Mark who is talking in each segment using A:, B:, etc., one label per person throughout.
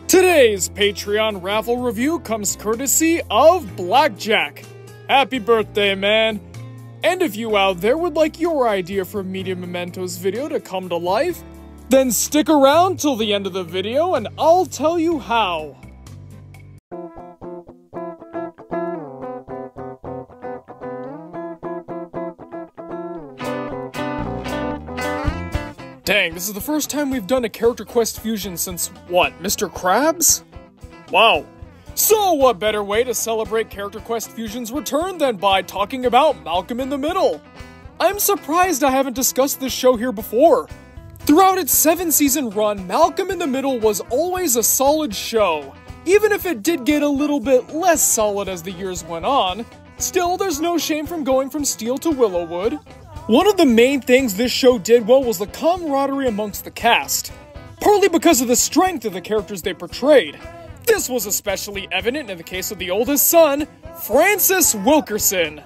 A: Today's Patreon raffle review comes courtesy of Blackjack. Happy birthday, man! And if you out there would like your idea for a Media Mementos video to come to life, then stick around till the end of the video and I'll tell you how. Dang, this is the first time we've done a character quest fusion since, what, Mr. Krabs? Wow. So what better way to celebrate character quest fusion's return than by talking about Malcolm in the Middle? I'm surprised I haven't discussed this show here before. Throughout its 7-season run, Malcolm in the Middle was always a solid show. Even if it did get a little bit less solid as the years went on, still there's no shame from going from Steel to Willowwood. One of the main things this show did well was the camaraderie amongst the cast, partly because of the strength of the characters they portrayed. This was especially evident in the case of the oldest son, Francis Wilkerson.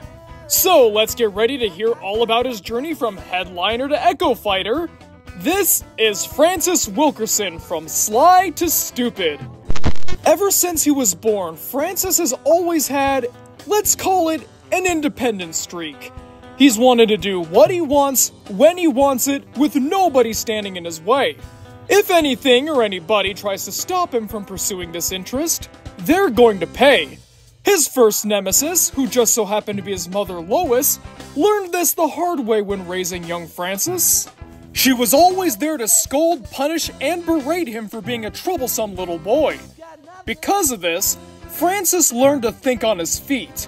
A: So let's get ready to hear all about his journey from headliner to Echo Fighter. This is Francis Wilkerson from Sly to Stupid. Ever since he was born, Francis has always had, let's call it, an independent streak. He's wanted to do what he wants, when he wants it, with nobody standing in his way. If anything or anybody tries to stop him from pursuing this interest, they're going to pay. His first nemesis, who just so happened to be his mother Lois, learned this the hard way when raising young Francis. She was always there to scold, punish, and berate him for being a troublesome little boy. Because of this, Francis learned to think on his feet.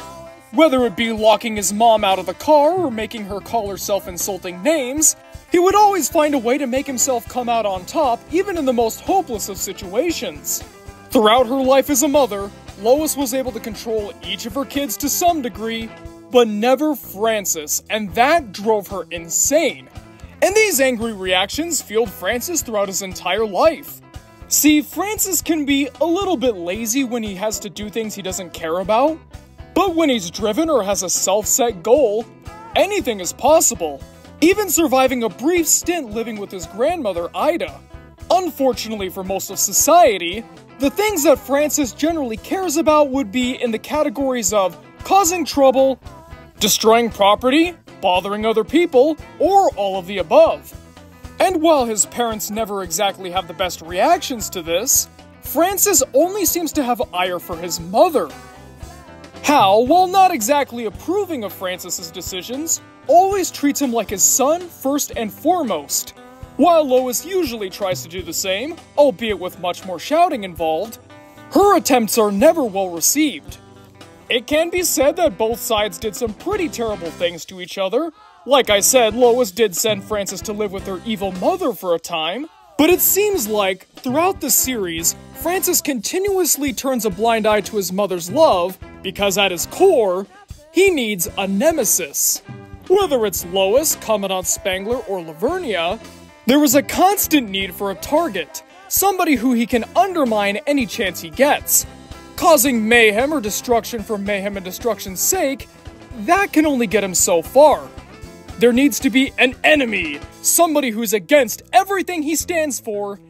A: Whether it be locking his mom out of the car or making her call herself insulting names, he would always find a way to make himself come out on top, even in the most hopeless of situations. Throughout her life as a mother, Lois was able to control each of her kids to some degree, but never Francis, and that drove her insane. And these angry reactions fueled Francis throughout his entire life. See, Francis can be a little bit lazy when he has to do things he doesn't care about. But when he's driven or has a self-set goal, anything is possible. Even surviving a brief stint living with his grandmother, Ida. Unfortunately for most of society, the things that Francis generally cares about would be in the categories of causing trouble, destroying property, bothering other people, or all of the above. And while his parents never exactly have the best reactions to this, Francis only seems to have ire for his mother. Hal, while not exactly approving of Francis's decisions, always treats him like his son first and foremost. While Lois usually tries to do the same, albeit with much more shouting involved, her attempts are never well received. It can be said that both sides did some pretty terrible things to each other. Like I said, Lois did send Francis to live with her evil mother for a time, but it seems like, throughout the series, Francis continuously turns a blind eye to his mother's love, because at his core, he needs a nemesis. Whether it's Lois, Commandant Spangler, or Lavernia, there is a constant need for a target, somebody who he can undermine any chance he gets. Causing mayhem or destruction for mayhem and destruction's sake, that can only get him so far. There needs to be an enemy, somebody who's against everything he stands for,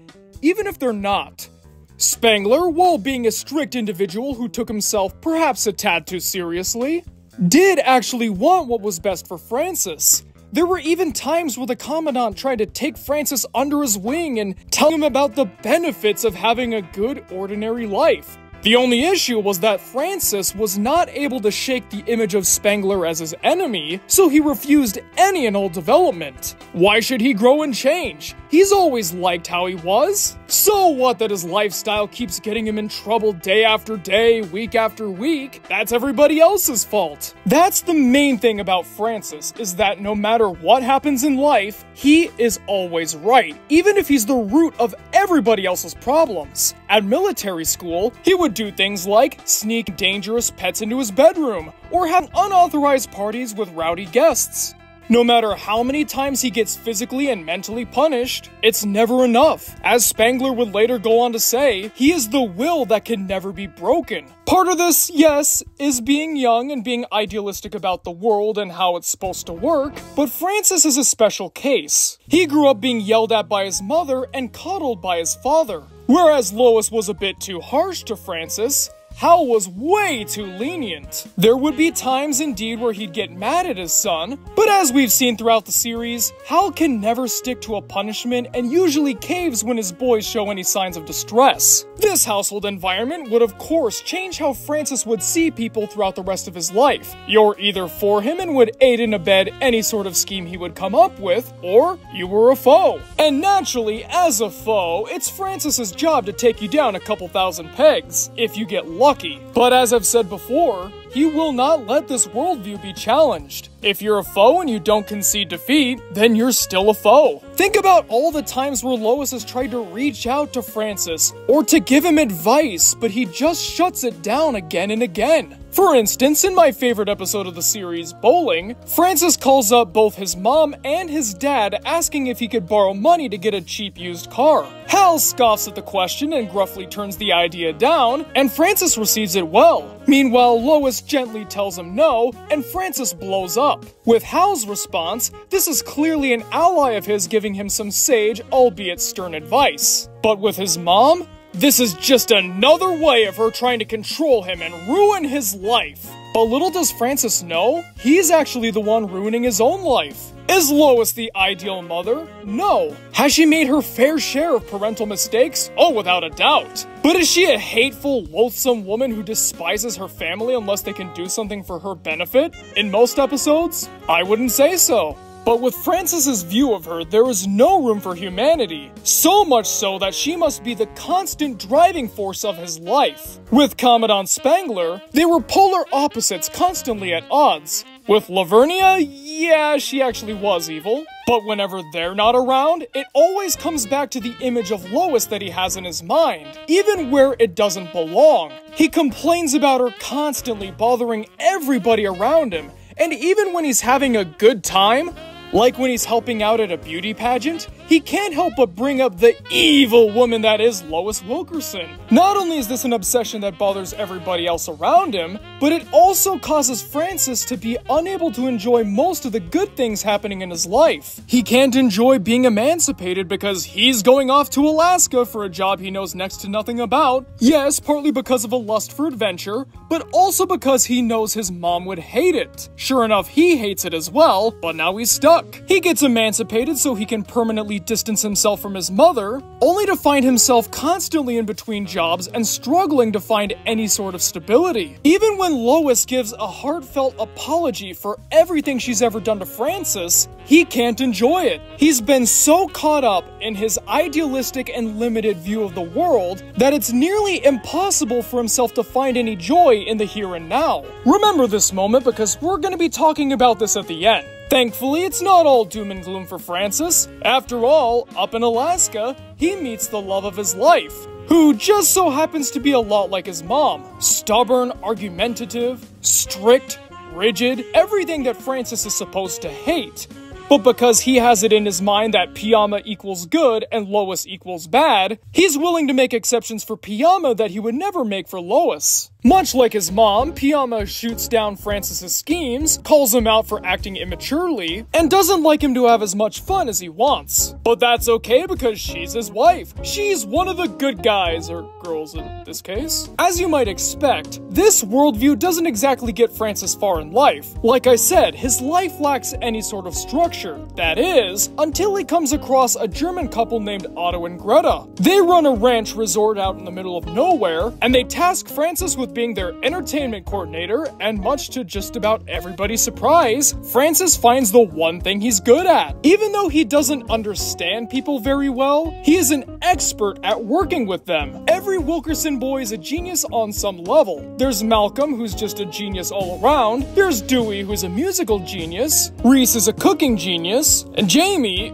A: even if they're not. Spangler, while being a strict individual who took himself perhaps a tad too seriously, did actually want what was best for Francis. There were even times where the Commandant tried to take Francis under his wing and tell him about the benefits of having a good, ordinary life. The only issue was that Francis was not able to shake the image of Spangler as his enemy, so he refused any and all development. Why should he grow and change? He's always liked how he was. So what that his lifestyle keeps getting him in trouble day after day, week after week? That's everybody else's fault. That's the main thing about Francis, is that no matter what happens in life, he is always right, even if he's the root of everybody else's problems. At military school, he would do things like sneak dangerous pets into his bedroom, or have unauthorized parties with rowdy guests. No matter how many times he gets physically and mentally punished, it's never enough. As Spangler would later go on to say, he is the will that can never be broken. Part of this, yes, is being young and being idealistic about the world and how it's supposed to work, but Francis is a special case. He grew up being yelled at by his mother and coddled by his father. Whereas Lois was a bit too harsh to Francis, Hal was way too lenient. There would be times indeed where he'd get mad at his son, but as we've seen throughout the series, Hal can never stick to a punishment and usually caves when his boys show any signs of distress. This household environment would of course change how Francis would see people throughout the rest of his life. You're either for him and would aid and abet any sort of scheme he would come up with, or you were a foe. And naturally, as a foe, it's Francis's job to take you down a couple thousand pegs, if you get lucky. But as I've said before, he will not let this worldview be challenged. If you're a foe and you don't concede defeat, then you're still a foe. Think about all the times where Lois has tried to reach out to Francis, or to give him advice, but he just shuts it down again and again. For instance, in my favorite episode of the series, Bowling, Francis calls up both his mom and his dad asking if he could borrow money to get a cheap used car. Hal scoffs at the question and gruffly turns the idea down, and Francis receives it well. Meanwhile, Lois gently tells him no, and Francis blows up. With Hal's response, this is clearly an ally of his giving him some sage, albeit stern advice. But with his mom, this is just another way of her trying to control him and ruin his life. But little does Francis know, he's actually the one ruining his own life. Is Lois the ideal mother? No. Has she made her fair share of parental mistakes? Oh, without a doubt. But is she a hateful, loathsome woman who despises her family unless they can do something for her benefit? In most episodes, I wouldn't say so. But with Francis's view of her, there is no room for humanity. So much so that she must be the constant driving force of his life. With Commandant Spangler, they were polar opposites constantly at odds. With Lavernia, yeah, she actually was evil. But whenever they're not around, it always comes back to the image of Lois that he has in his mind, even where it doesn't belong. He complains about her constantly bothering everybody around him, and even when he's having a good time, like when he's helping out at a beauty pageant, he can't help but bring up the evil woman that is Lois Wilkerson. Not only is this an obsession that bothers everybody else around him, but it also causes Francis to be unable to enjoy most of the good things happening in his life. He can't enjoy being emancipated because he's going off to Alaska for a job he knows next to nothing about. Yes, partly because of a lust for adventure, but also because he knows his mom would hate it. Sure enough, he hates it as well, but now he's stuck. He gets emancipated so he can permanently distance himself from his mother, only to find himself constantly in between jobs and struggling to find any sort of stability. Even when Lois gives a heartfelt apology for everything she's ever done to Francis, he can't enjoy it. He's been so caught up in his idealistic and limited view of the world that it's nearly impossible for himself to find any joy in the here and now. Remember this moment because we're going to be talking about this at the end. Thankfully, it's not all doom and gloom for Francis. After all, up in Alaska, he meets the love of his life, who just so happens to be a lot like his mom. Stubborn, argumentative, strict, rigid, everything that Francis is supposed to hate. But because he has it in his mind that Piyama equals good and Lois equals bad, he's willing to make exceptions for Piyama that he would never make for Lois. Much like his mom, Piyama shoots down Francis's schemes, calls him out for acting immaturely, and doesn't like him to have as much fun as he wants. But that's okay because she's his wife. She's one of the good guys, or girls in this case. As you might expect, this worldview doesn't exactly get Francis far in life. Like I said, his life lacks any sort of structure. That is, until he comes across a German couple named Otto and Greta. They run a ranch resort out in the middle of nowhere, and they task Francis with being their entertainment coordinator, and much to just about everybody's surprise, Francis finds the one thing he's good at. Even though he doesn't understand people very well, he is an expert at working with them. Every Wilkerson boy is a genius on some level. There's Malcolm, who's just a genius all around. There's Dewey, who's a musical genius. Reese is a cooking genius. And Jamie...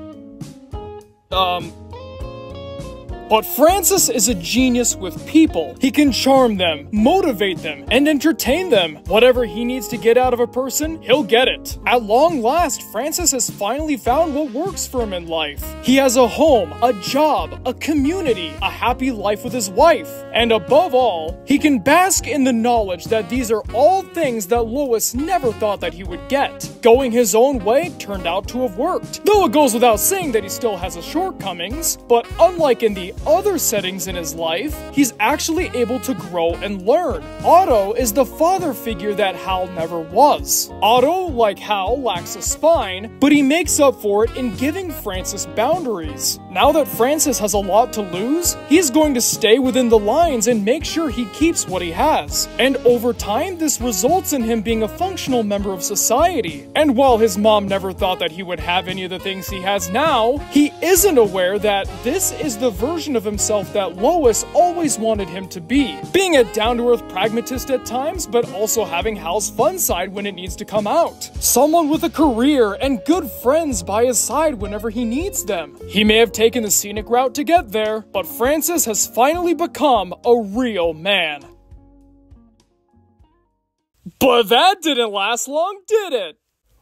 A: But Francis is a genius with people. He can charm them, motivate them, and entertain them. Whatever he needs to get out of a person, he'll get it. At long last, Francis has finally found what works for him in life. He has a home, a job, a community, a happy life with his wife. And above all, he can bask in the knowledge that these are all things that Lois never thought that he would get. Going his own way turned out to have worked. Though it goes without saying that he still has his shortcomings, but unlike in the other settings in his life, he's actually able to grow and learn. Otto is the father figure that Hal never was. Otto, like Hal, lacks a spine, but he makes up for it in giving Francis boundaries. Now that Francis has a lot to lose, he's going to stay within the lines and make sure he keeps what he has. And over time, this results in him being a functional member of society. And while his mom never thought that he would have any of the things he has now, he isn't aware that this is the version of himself that Lois always wanted him to be. Being a down-to-earth pragmatist at times, but also having Hal's fun side when it needs to come out. Someone with a career and good friends by his side whenever he needs them. He may have taken the scenic route to get there, but Francis has finally become a real man. But that didn't last long, did it?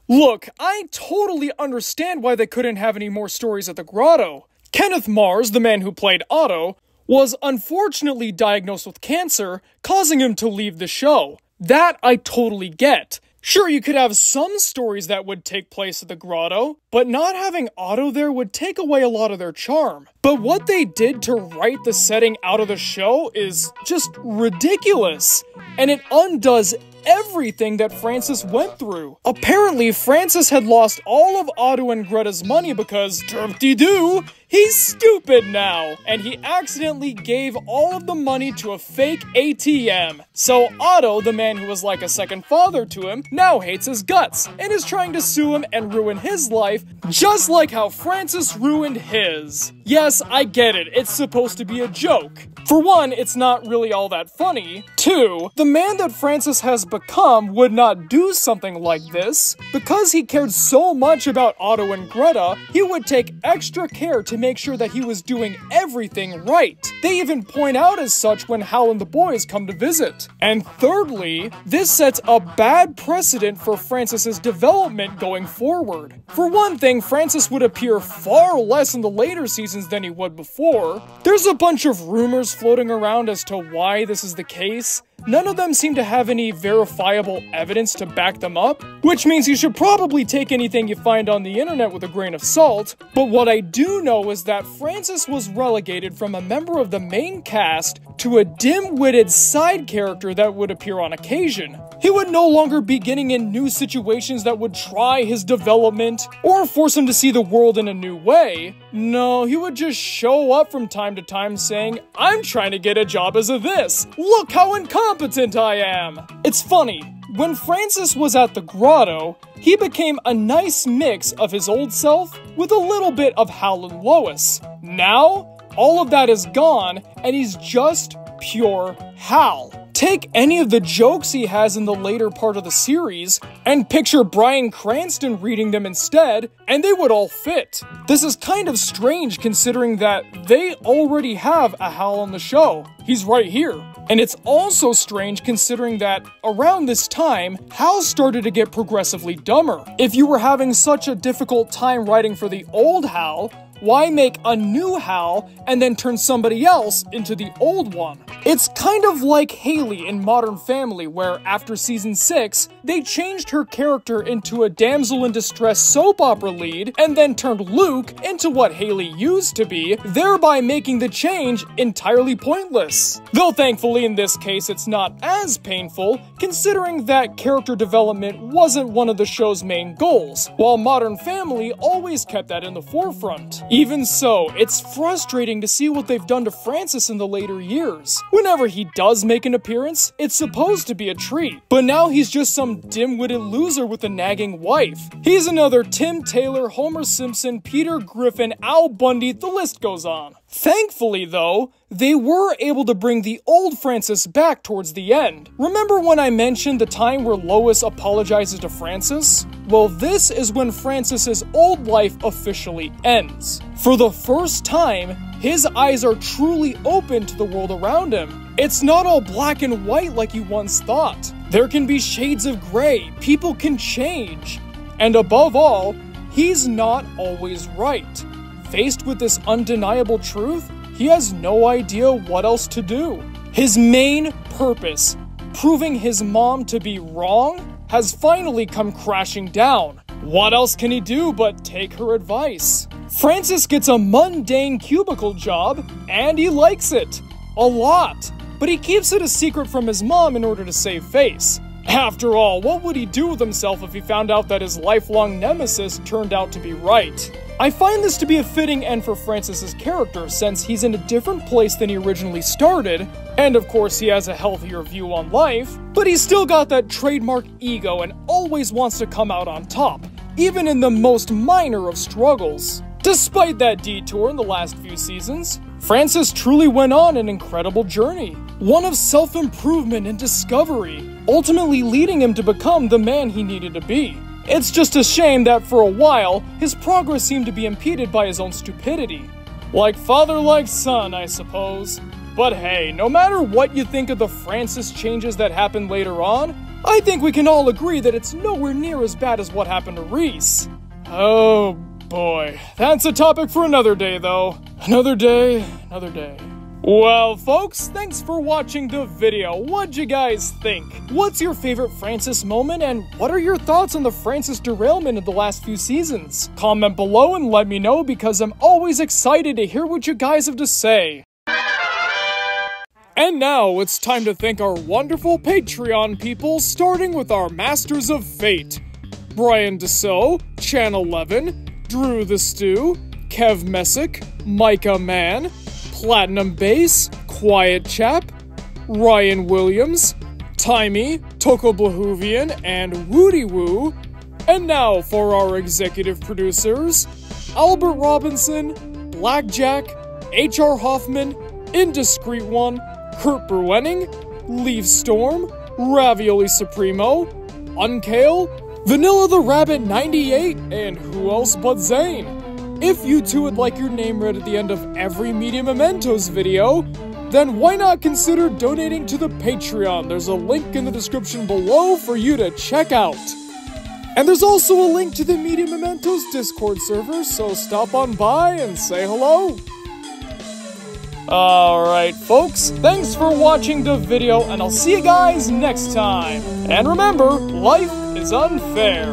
A: Look, I totally understand why they couldn't have any more stories at the grotto. Kenneth Mars, the man who played Otto, was unfortunately diagnosed with cancer, causing him to leave the show. That I totally get. Sure, you could have some stories that would take place at the grotto, but not having Otto there would take away a lot of their charm. But what they did to write the setting out of the show is just ridiculous, and it undoes everything that Francis went through. Apparently, Francis had lost all of Otto and Greta's money because, derp-de-doo, he's stupid now, and he accidentally gave all of the money to a fake ATM. So Otto, the man who was like a second father to him, now hates his guts, and is trying to sue him and ruin his life, just like how Francis ruined his. Yes, I get it, it's supposed to be a joke. For one, it's not really all that funny. Two, the man that Francis has become would not do something like this. Because he cared so much about Otto and Greta, he would take extra care to make sure that he was doing everything right. They even point out as such when Hal and the boys come to visit. And thirdly, this sets a bad precedent for Francis's development going forward. For one thing, Francis would appear far less in the later seasons than he would before. There's a bunch of rumors floating around as to why this is the case. None of them seem to have any verifiable evidence to back them up, which means you should probably take anything you find on the internet with a grain of salt. But what I do know is that Francis was relegated from a member of the main cast to a dim-witted side character that would appear on occasion. He would no longer be getting in new situations that would try his development or force him to see the world in a new way. No, he would just show up from time to time saying, "I'm trying to get a job as a this. Look how incompetent I am." It's funny. When Francis was at the grotto, he became a nice mix of his old self with a little bit of Hal and Lois. Now, all of that is gone, and he's just pure Hal. Take any of the jokes he has in the later part of the series, and picture Bryan Cranston reading them instead, and they would all fit. This is kind of strange considering that they already have a Hal on the show. He's right here. And it's also strange considering that around this time, Hal started to get progressively dumber. If you were having such a difficult time writing for the old Hal, why make a new Hal and then turn somebody else into the old one? It's kind of like Haley in Modern Family, where after season 6, they changed her character into a damsel in distress soap opera lead and then turned Luke into what Haley used to be, thereby making the change entirely pointless. Though thankfully in this case it's not as painful, considering that character development wasn't one of the show's main goals, while Modern Family always kept that in the forefront. Even so, it's frustrating to see what they've done to Francis in the later years. Whenever he does make an appearance, it's supposed to be a treat, but now he's just some dim-witted loser with a nagging wife. He's another Tim Taylor, Homer Simpson, Peter Griffin, Al Bundy, the list goes on. Thankfully, though, they were able to bring the old Francis back towards the end. Remember when I mentioned the time where Lois apologizes to Francis? Well, this is when Francis's old life officially ends. For the first time, his eyes are truly open to the world around him. It's not all black and white like you once thought. There can be shades of gray, people can change. And above all, he's not always right. Faced with this undeniable truth, he has no idea what else to do. His main purpose, proving his mom to be wrong, has finally come crashing down. What else can he do but take her advice? Francis gets a mundane cubicle job, and he likes it. A lot. But he keeps it a secret from his mom in order to save face. After all, what would he do with himself if he found out that his lifelong nemesis turned out to be right? I find this to be a fitting end for Francis's character, since he's in a different place than he originally started, and of course he has a healthier view on life, but he's still got that trademark ego and always wants to come out on top, even in the most minor of struggles. Despite that detour in the last few seasons, Francis truly went on an incredible journey, one of self-improvement and discovery, ultimately leading him to become the man he needed to be. It's just a shame that for a while, his progress seemed to be impeded by his own stupidity. Like father, like son, I suppose. But hey, no matter what you think of the Francis changes that happened later on, I think we can all agree that it's nowhere near as bad as what happened to Reese. Oh boy, that's a topic for another day though. Another day, another day. Well, folks, thanks for watching the video. What'd you guys think? What's your favorite Francis moment, and what are your thoughts on the Francis derailment of the last few seasons? Comment below and let me know, because I'm always excited to hear what you guys have to say. And now, it's time to thank our wonderful Patreon people, starting with our Masters of Fate. Brian Deso, Channel 11, Drew the Stew, Kev Messick, Micah Man, Platinum Bass, Quiet Chap, Ryan Williams, Timey, Toko Blahuvian, and Woody Woo. And now for our executive producers, Albert Robinson, Blackjack, H.R. Hoffman, Indiscreet One, Kurt Bruenning, Leaf Storm, Ravioli Supremo, Unkale, Vanilla the Rabbit 98, and who else but Zane. If you two would like your name read at the end of every Media Mementos video, then why not consider donating to the Patreon? There's a link in the description below for you to check out. And there's also a link to the Media Mementos Discord server, so stop on by and say hello. Alright folks, thanks for watching the video, and I'll see you guys next time. And remember, life is unfair.